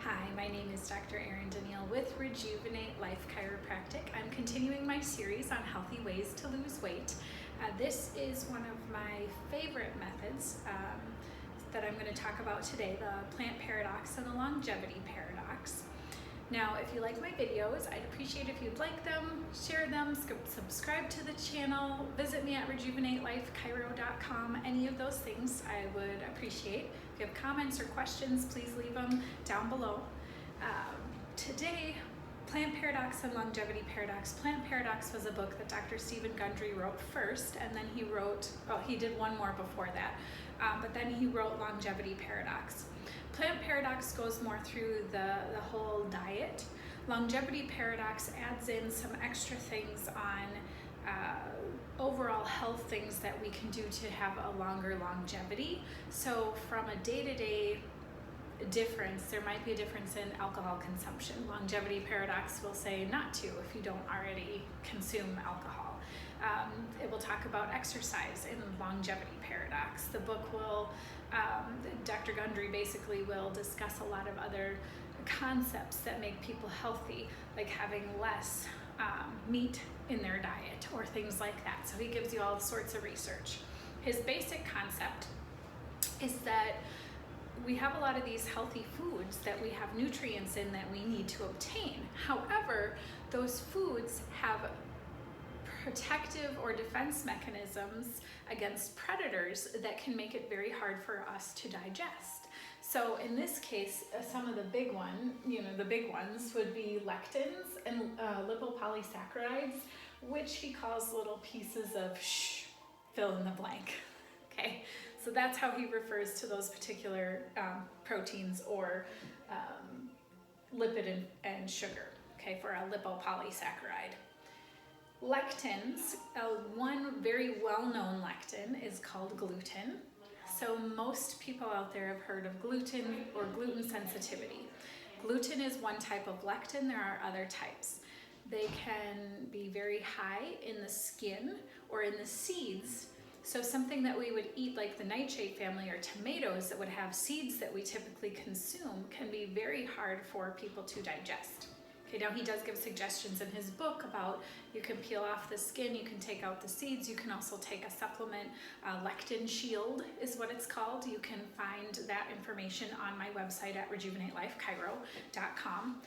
Hi, my name is Dr. Erin Danielle with Rejuvenate Life Chiropractic. I'm continuing my series on healthy ways to lose weight. This is one of my favorite methods that I'm going to talk about today, the plant paradox and the longevity paradox. Now, if you like my videos, I'd appreciate if you'd like them, share them, subscribe to the channel, visit me at rejuvenatelifechiro.com. Any of those things I would appreciate. If you have comments or questions, please leave them down below. Today, Plant Paradox and Longevity Paradox. Plant Paradox was a book that Dr. Stephen Gundry wrote first, and then he wrote, he did one more before that, but then he wrote Longevity Paradox. Plant Paradox goes more through the whole diet. Longevity Paradox adds in some extra things on overall health things that we can do to have a longer longevity. So from a day-to-day difference, there might be a difference in alcohol consumption. Longevity Paradox will say not to if you don't already consume alcohol. It will talk about exercise in Longevity Paradox. The book will, Dr. Gundry basically will discuss a lot of other concepts that make people healthy, like having less meat in their diet or things like that. So he gives you all sorts of research. His basic concept is that we have a lot of these healthy foods that we have nutrients in that we need to obtain. However, those foods have protective or defense mechanisms against predators that can make it very hard for us to digest. So in this case, some of the big ones would be lectins and lipopolysaccharides, which he calls little pieces of fill in the blank. Okay, so that's how he refers to those particular proteins or lipid and sugar, okay, for a lipopolysaccharide. Lectins, one very well-known lectin is called gluten. So most people out there have heard of gluten or gluten sensitivity. Gluten is one type of lectin. There are other types. They can be very high in the skin or in the seeds. So something that we would eat like the nightshade family or tomatoes that would have seeds that we typically consume can be very hard for people to digest. Okay, now he does give suggestions in his book about you can peel off the skin, you can take out the seeds, you can also take a supplement, Lectin Shield is what it's called. You can find that information on my website at rejuvenatelifechiro.com.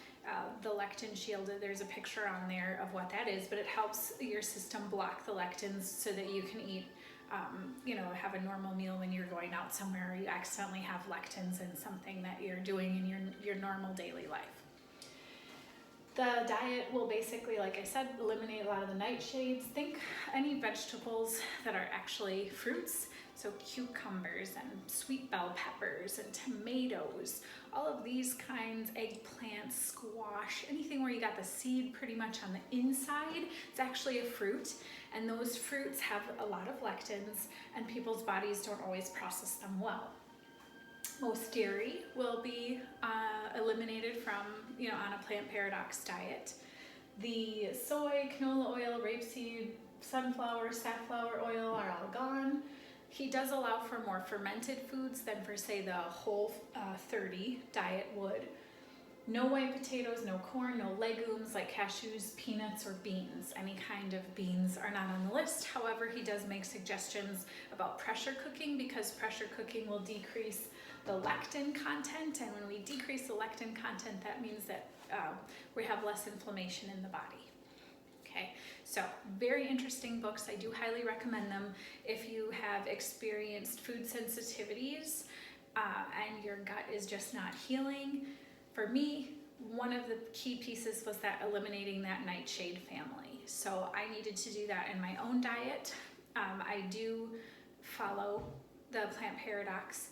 The Lectin Shield, there's a picture on there of what that is, but it helps your system block the lectins so that you can eat have a normal meal when you're going out somewhere or you accidentally have lectins in something that you're doing in your normal daily life. The diet will basically, like I said, eliminate a lot of the nightshades. Think any vegetables that are actually fruits, so cucumbers and sweet bell peppers and tomatoes, all of these kinds, eggplants, squash, anything where you got the seed pretty much on the inside, it's actually a fruit. And those fruits have a lot of lectins and people's bodies don't always process them well. Most dairy will be eliminated from, on a plant paradox diet. The soy, canola oil, rapeseed, sunflower, safflower oil are all gone. He does allow for more fermented foods than for, say, the whole 30 diet would. No white potatoes, no corn, no legumes like cashews, peanuts, or beans. Any kind of beans are not on the list. However, he does make suggestions about pressure cooking because pressure cooking will decrease the lectin content. And when we decrease the lectin content, that means that we have less inflammation in the body. Okay, so very interesting books. I do highly recommend them if you have experienced food sensitivities and your gut is just not healing. For me, one of the key pieces was that eliminating that nightshade family. So I needed to do that in my own diet. I do follow the plant paradox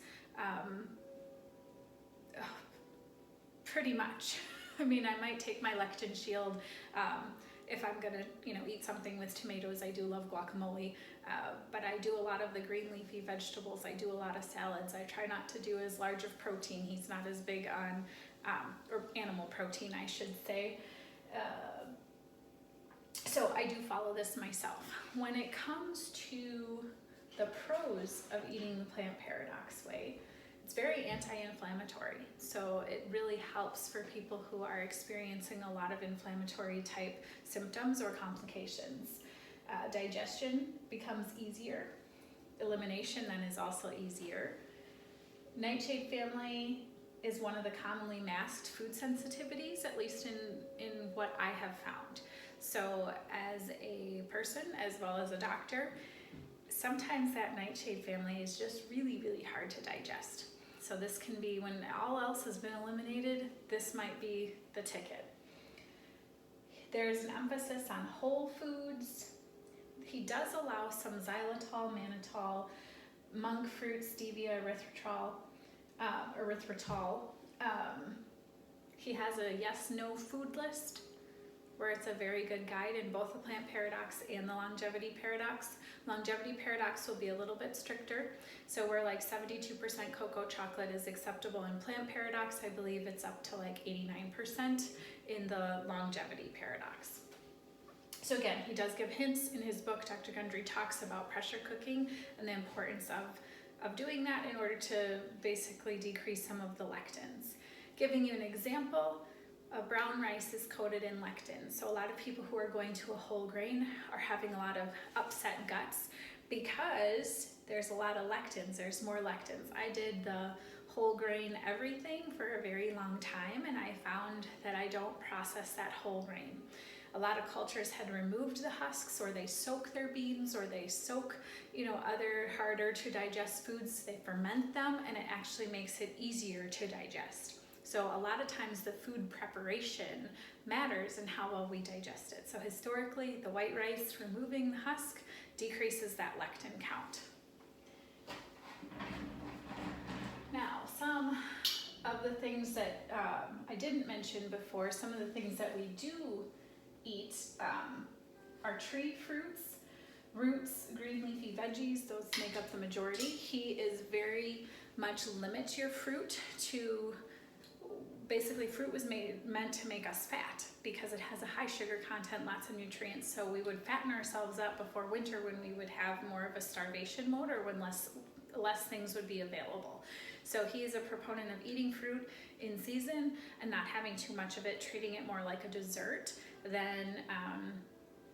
pretty much. I mean, I might take my Lectin Shield if I'm gonna, eat something with tomatoes. I do love guacamole, but I do a lot of the green leafy vegetables. I do a lot of salads. I try not to do as large of protein. He's not as big on, or animal protein, I should say. So I do follow this myself. When it comes to the pros of eating the plant paradox way, It's very anti-inflammatory, so it really helps for people who are experiencing a lot of inflammatory type symptoms or complications. Digestion becomes easier. Elimination then is also easier. Nightshade family is one of the commonly masked food sensitivities, at least in what I have found. So as a person, as well as a doctor, sometimes that nightshade family is just really, really hard to digest. So this can be, when all else has been eliminated, this might be the ticket. There's an emphasis on whole foods. He does allow some xylitol, mannitol, monk fruit, stevia, erythritol. He has a yes-no food list, where it's a very good guide in both the Plant Paradox and the Longevity Paradox. Longevity Paradox will be a little bit stricter. So where like 72% cocoa chocolate is acceptable in Plant Paradox, I believe it's up to like 89% in the Longevity Paradox. So again, he does give hints in his book. Dr. Gundry talks about pressure cooking and the importance of doing that in order to basically decrease some of the lectins. Giving you an example, brown rice is coated in lectins. So a lot of people who are going to a whole grain are having a lot of upset guts because there's a lot of lectins. There's more lectins. I did the whole grain everything for a very long time, and I found that I don't process that whole grain. A lot of cultures had removed the husks, or they soak their beans, or they soak, other harder to digest foods. They ferment them, and it actually makes it easier to digest. So a lot of times the food preparation matters in how well we digest it. So historically, the white rice, removing the husk, decreases that lectin count. Now, some of the things that I didn't mention before, some of the things that we do eat are tree fruits, roots, green leafy veggies. Those make up the majority. He is very much limit your fruit to, basically fruit was meant to make us fat because it has a high sugar content, lots of nutrients. So we would fatten ourselves up before winter when we would have more of a starvation mode, or when less things would be available. So he is a proponent of eating fruit in season and not having too much of it, treating it more like a dessert than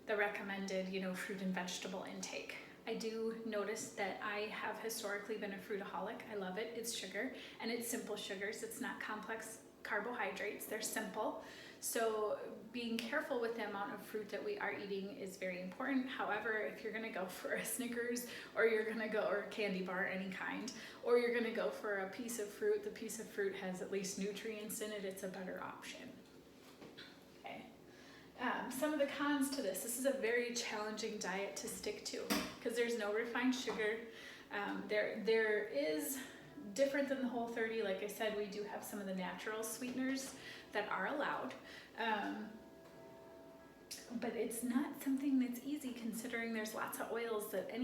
the recommended, fruit and vegetable intake. I do notice that I have historically been a fruitaholic. I love it. It's sugar, and it's simple sugars. It's not complex carbohydrates. They're simple. So being careful with the amount of fruit that we are eating is very important. However, if you're gonna go for a Snickers, or you're gonna go, or a candy bar, any kind, or you're gonna go for a piece of fruit, the piece of fruit has at least nutrients in it, it's a better option. Okay. Some of the cons to this is a very challenging diet to stick to because there's no refined sugar. There is, different than the Whole30, like I said, we do have some of the natural sweeteners that are allowed, but it's not something that's easy considering there's lots of oils that I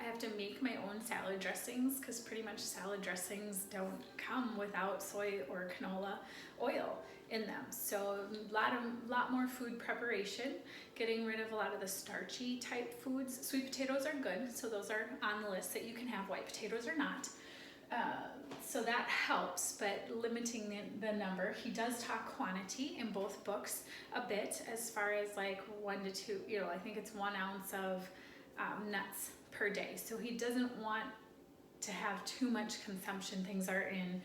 have to make my own salad dressings because pretty much salad dressings don't come without soy or canola oil in them. So a lot more food preparation, getting rid of a lot of the starchy type foods. Sweet potatoes are good, so those are on the list that you can have. White potatoes are not. So that helps, but limiting the number. He does talk quantity in both books a bit, as far as like 1 to 2, I think it's 1 ounce of nuts per day. So he doesn't want to have too much consumption. Things are in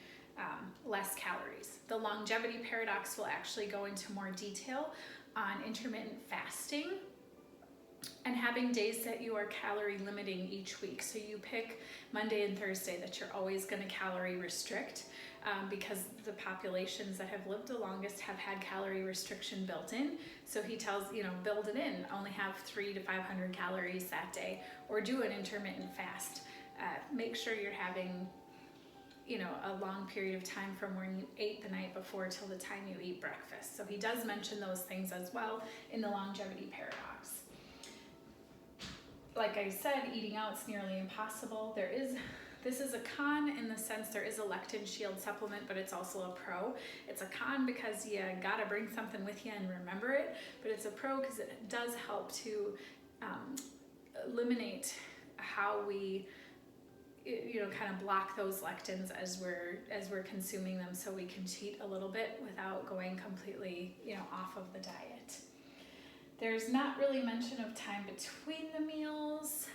less calories. The Longevity Paradox will actually go into more detail on intermittent fasting and having days that you are calorie limiting each week. So you pick Monday and Thursday that you're always going to calorie restrict because the populations that have lived the longest have had calorie restriction built in. So he tells, build it in, only have 300 to 500 calories that day, or do an intermittent fast. Make sure you're having a long period of time from when you ate the night before till the time you eat breakfast. So he does mention those things as well in the Longevity Paradox. Like I said, eating out is nearly impossible. This is a con in the sense there is a Lectin Shield supplement, but it's also a pro. It's a con because you gotta bring something with you and remember it, but it's a pro because it does help to eliminate how we kind of block those lectins as we're consuming them, so we can cheat a little bit without going completely, off of the diet. There's not really mention of time between the meals.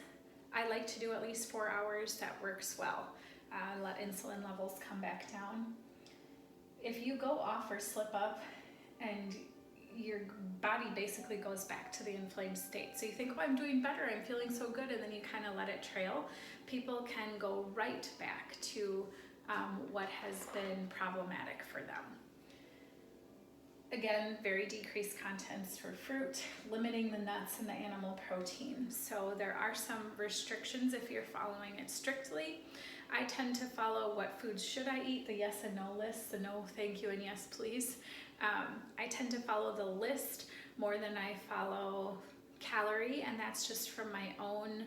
I like to do at least 4 hours. That works well. Let insulin levels come back down. If you go off or slip up and your body basically goes back to the inflamed state. So you think, oh, I'm doing better, I'm feeling so good, and then you kind of let it trail. People can go right back to what has been problematic for them. Again, very decreased contents for fruit, limiting the nuts and the animal protein. So there are some restrictions if you're following it strictly. I tend to follow what foods should I eat, the yes and no list, the no, thank you, and yes, please. I tend to follow the list more than I follow calorie, and that's just from my own.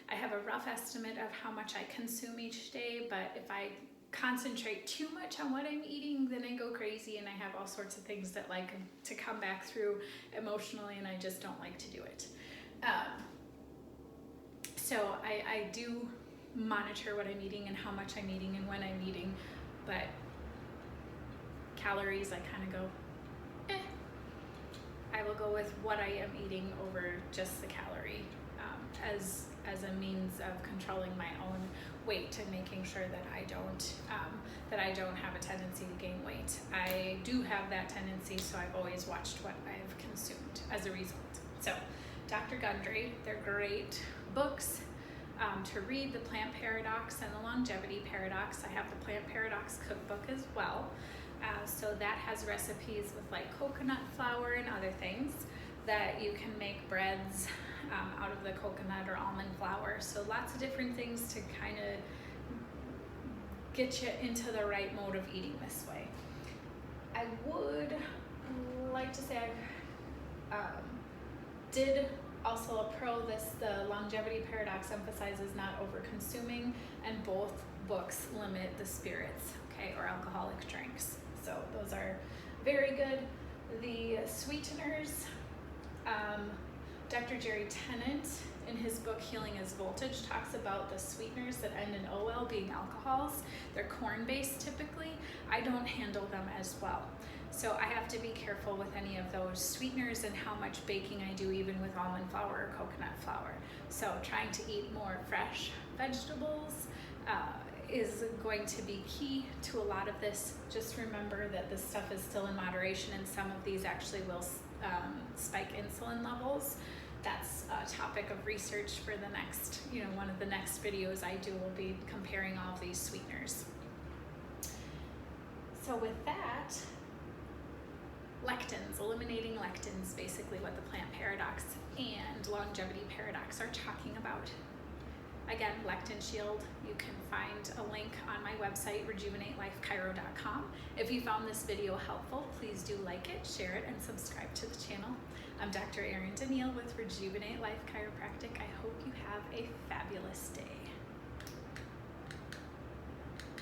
I have a rough estimate of how much I consume each day, but if I concentrate too much on what I'm eating, then I go crazy and I have all sorts of things that like to come back through emotionally, and I just don't like to do it. So I do monitor what I'm eating and how much I'm eating and when I'm eating, but calories I kind of go, I will go with what I am eating over just the calorie as a means of controlling my own weight and making sure that I don't have a tendency to gain weight. I do have that tendency, so I've always watched what I've consumed as a result. So Dr. Gundry, they're great books to read, The Plant Paradox and The Longevity Paradox. I have the Plant Paradox cookbook as well. So that has recipes with like coconut flour and other things that you can make breads out of the coconut or almond flour. So lots of different things to kind of get you into the right mode of eating this way. I would like to say I did also a pro this. The Longevity Paradox emphasizes not over consuming, and both books limit the spirits, or alcoholic drinks. So those are very good. The sweeteners, Dr. Jerry Tennant in his book Healing is Voltage talks about the sweeteners that end in OL being alcohols. They're corn-based typically. I don't handle them as well. So I have to be careful with any of those sweeteners and how much baking I do, even with almond flour or coconut flour. So trying to eat more fresh vegetables is going to be key to a lot of this. Just remember that this stuff is still in moderation, and some of these actually will spike insulin levels. That's a topic of research for the next, one of the next videos I do will be comparing all of these sweeteners. So with that, lectins, eliminating lectins, basically what the Plant Paradox and Longevity Paradox are talking about. Again, Lectin Shield, you can find a link on my website, rejuvenatelifechiro.com. If you found this video helpful, please do like it, share it, and subscribe to the channel. I'm Dr. Erin Danielle with Rejuvenate Life Chiropractic. I hope you have a fabulous day.